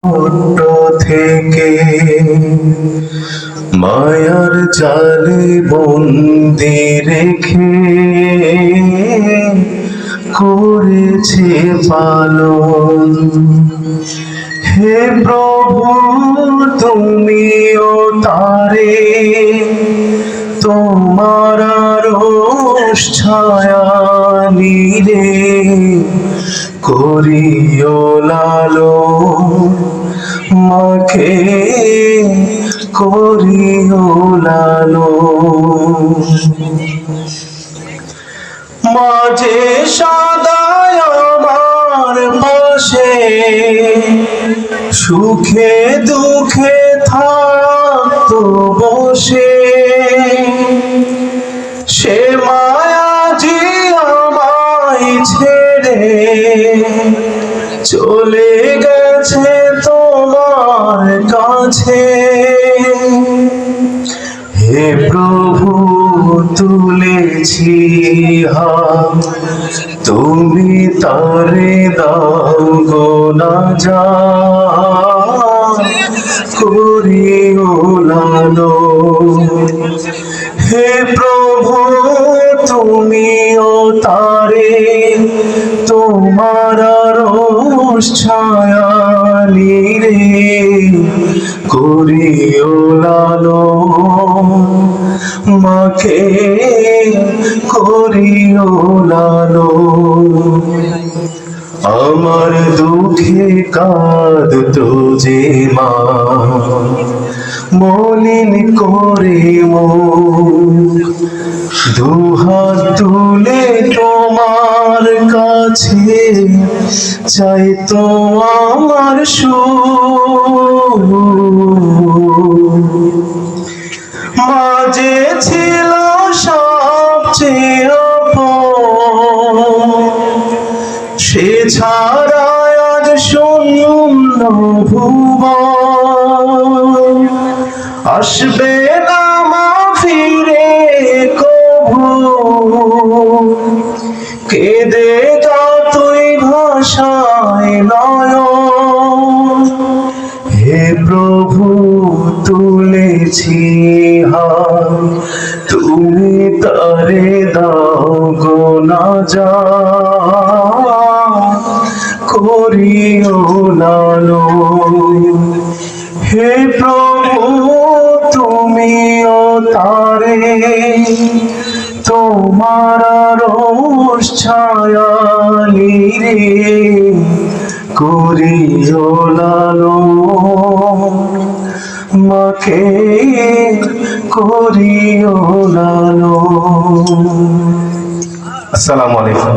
ছোট থেকে মায়ার জালে বন্দি রেখে করেছে পালন। হে প্রভু, তুমিও তারে তোমার আরশ ছায়া নিরে করিও লালন, মাকে করিও লালন। মাঝে সদায় আমার পাশে সুখে দুঃখে থাকতো বসে, সে মায়াজি আমায় ছেড়ে চলে গেছে তোমার কাছে। হে প্রভু, তুলেছি হাত, তুমি তারে দাও গো নাজাত, করিও লালন। হে প্রভু, তুমিও তারে তোমার আরশ ছায়া নিরে করিও লালন, মাকে করিও লালন। আমার দুঃখে কাঁদতো যে মা, মলিন করে মুখ, দুহাত তুলে তোমার কাছে চাইতো আমার সুখ। মাঝে ছিল সবচেয়ে আপন, সে ছাড়া আজ শূন্য ভুবন। আসবে না মা ফিরে কভু, কেঁদে যতই ভাষায় নয়ন। হে প্রভু, তুলেছি হাত, তুমি তারে দাও গো নাজাত, করিও লালন। হে প্রভু, তুমিও তারে তোমার আরশ ছায়া নিরে করিও লালন, মাকে করিও লালন। আসসালামু আলাইকুম।